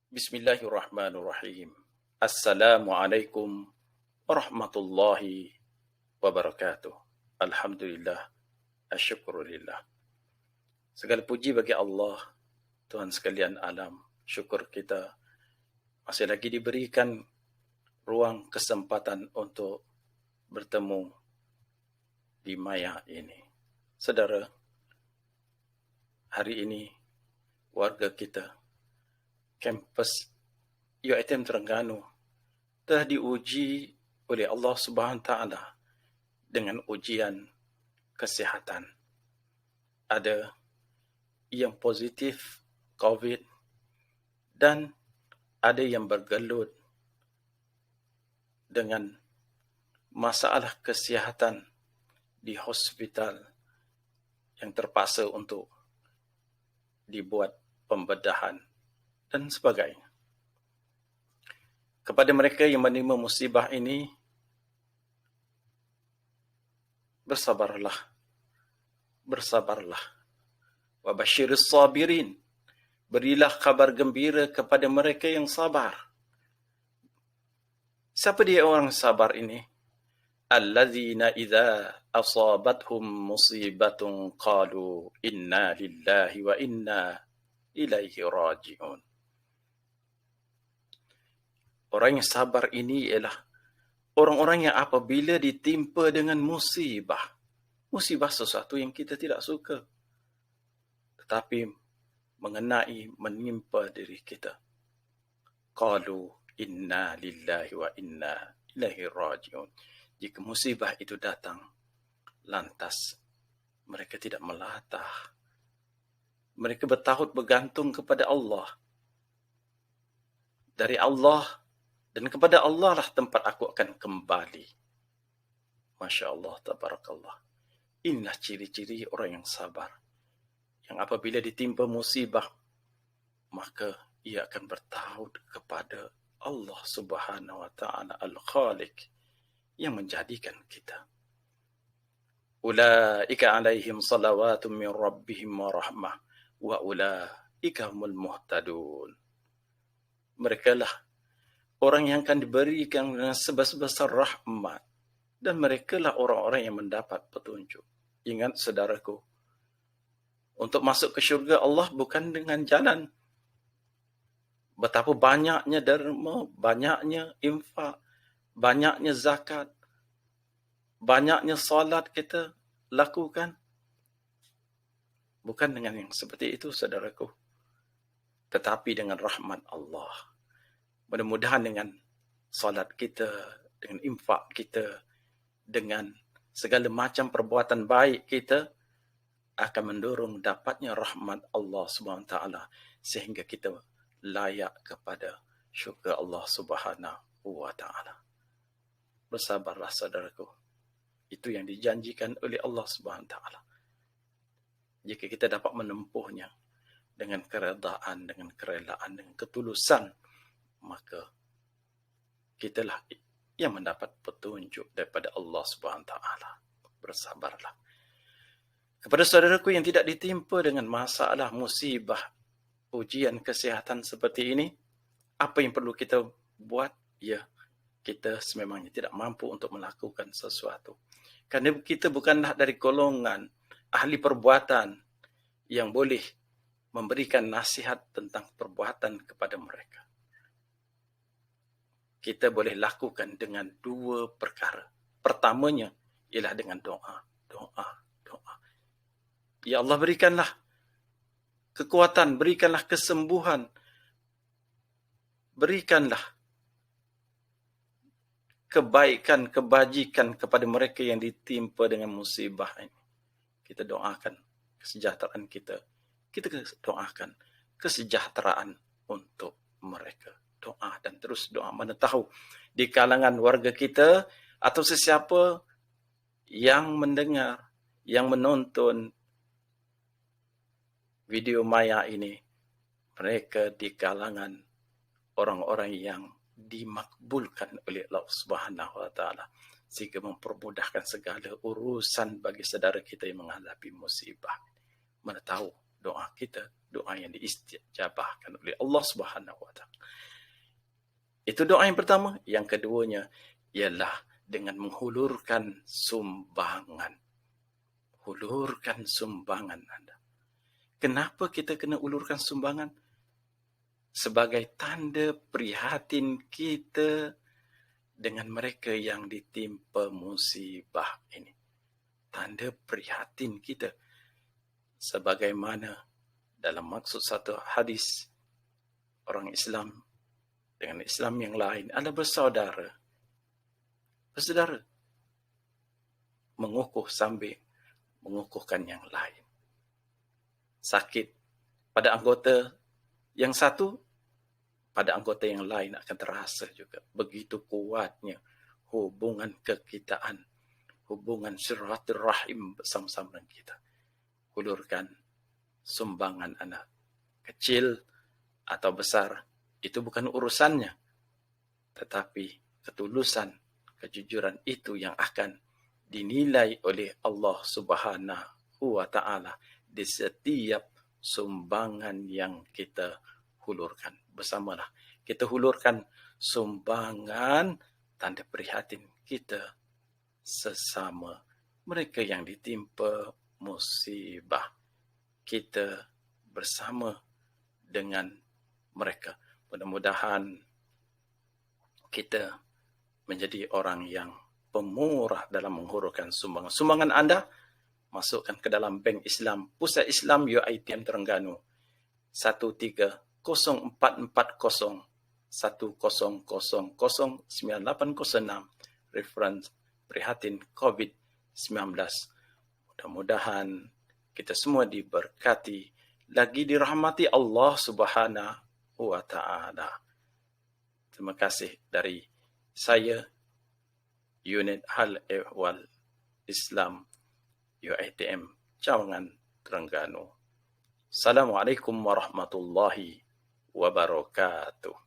Bismillahirrahmanirrahim. Assalamualaikum warahmatullahi wabarakatuh. Alhamdulillah, asyukurulillah. Segala puji bagi Allah, Tuhan sekalian alam. Syukur kita masih lagi diberikan ruang kesempatan untuk bertemu di maya ini. Saudara, hari ini warga kita kampus UiTM Terengganu telah diuji oleh Allah Subhanahu Wa Taala dengan ujian kesihatan. Ada yang positif COVID dan ada yang bergelut dengan masalah kesihatan di hospital yang terpaksa untuk dibuat pembedahan dan sebagainya. Kepada mereka yang menerima musibah ini, bersabarlah. Wa basyiris sabirin. Berilah kabar gembira kepada mereka yang sabar. Siapa dia orang sabar ini? Allazina idza asabathum musibatun qalu inna lillahi wa inna ilaihi raji'un. Orang yang sabar ini ialah orang-orang yang apabila ditimpa dengan musibah sesuatu yang kita tidak suka, tetapi menimpa diri kita. Qalu inna lillahi wa inna ilaihi raji'un. Jika musibah itu datang, lantas mereka tidak melatah. Mereka bertaut bergantung kepada Allah. Dari Allah dan kepada Allah lah tempat aku akan kembali. Masya Allah, tabarakallah. Inilah ciri-ciri orang yang sabar. Yang apabila ditimpa musibah, maka ia akan bertaut kepada Allah Subhanahu Wa Taala Al-Khaliq yang menjadikan kita. Ulaika alaihim salawatun min rabbihim wa rahmah wa ulaika humul muhtadun. Mereka lah orang yang akan diberikan dengan sebesar rahmat. Dan mereka lah orang-orang yang mendapat petunjuk. Ingat saudaraku, untuk masuk ke syurga Allah bukan dengan jalan. Betapa banyaknya derma, banyaknya infak, banyaknya zakat, banyaknya salat kita lakukan. Bukan dengan yang seperti itu saudaraku. Tetapi dengan rahmat Allah. Mudah-mudahan dengan salat kita, dengan infak kita, dengan segala macam perbuatan baik kita akan mendorong dapatnya rahmat Allah Subhanahu Wa Taala sehingga kita layak kepada syurga Allah Subhanahu Wa Taala. Bersabarlah saudaraku. Itu yang dijanjikan oleh Allah Subhanahu Wa Taala. Jika kita dapat menempuhnya dengan keredaan, dengan kerelaan, dengan ketulusan, maka kitalah yang mendapat petunjuk daripada Allah Subhanahu Wa Taala. Bersabarlah. Kepada saudaraku yang tidak ditimpa dengan masalah, musibah, ujian kesihatan seperti ini, apa yang perlu kita buat? Ya, kita sememangnya tidak mampu untuk melakukan sesuatu. Kerana kita bukanlah dari golongan ahli perbuatan yang boleh memberikan nasihat tentang perbuatan kepada mereka. Kita boleh lakukan dengan dua perkara. Pertamanya ialah dengan doa. Ya Allah, berikanlah kekuatan, berikanlah kesembuhan, berikanlah kebaikan, kebajikan kepada mereka yang ditimpa dengan musibah ini. Kita doakan kesejahteraan kita. Kita doakan kesejahteraan untuk mereka. Doa dan terus doa. Mana tahu di kalangan warga kita atau sesiapa yang mendengar, yang menonton video maya ini, mereka di kalangan orang-orang yang dimakbulkan oleh Allah Subhanahu Wa Taala sehingga mempermudahkan segala urusan bagi saudara kita yang menghadapi musibah. Mana tahu doa kita, doa yang diistijabahkan oleh Allah Subhanahu wa taala. Itu doa yang pertama. Yang keduanya ialah dengan menghulurkan sumbangan. Hulurkan sumbangan Anda. Kenapa kita kena ulurkan sumbangan? Sebagai tanda prihatin kita dengan mereka yang ditimpa musibah ini. Tanda prihatin kita. Sebagaimana dalam maksud satu hadis, orang Islam dengan Islam yang lain adalah bersaudara. Bersaudara. Mengukuh sambil mengukuhkan yang lain. Sakit pada anggota yang satu, pada anggota yang lain akan terasa juga. Begitu kuatnya hubungan kekitaan, hubungan silaturahim bersama-sama dengan kita. Hulurkan sumbangan anak. Kecil atau besar, itu bukan urusannya. Tetapi ketulusan, kejujuran itu yang akan dinilai oleh Allah Subhanahu wa taala di setiap sumbangan yang kita hulurkan. Bersamalah kita hulurkan sumbangan tanda prihatin kita sesama mereka yang ditimpa musibah. Kita bersama dengan mereka. Mudah-mudahan kita menjadi orang yang pemurah dalam menghulurkan sumbangan. Sumbangan Anda masukkan ke dalam Bank Islam, Pusat Islam UiTM Terengganu 130440 1000 9806, reference prihatin COVID-19. Mudah-mudahan kita semua diberkati, lagi dirahmati Allah Subhanahu wa taala. Terima kasih dari saya, Unit Hal Ehwal Islam UiTM Cawangan Terengganu. Assalamualaikum warahmatullahi wabarakatuh.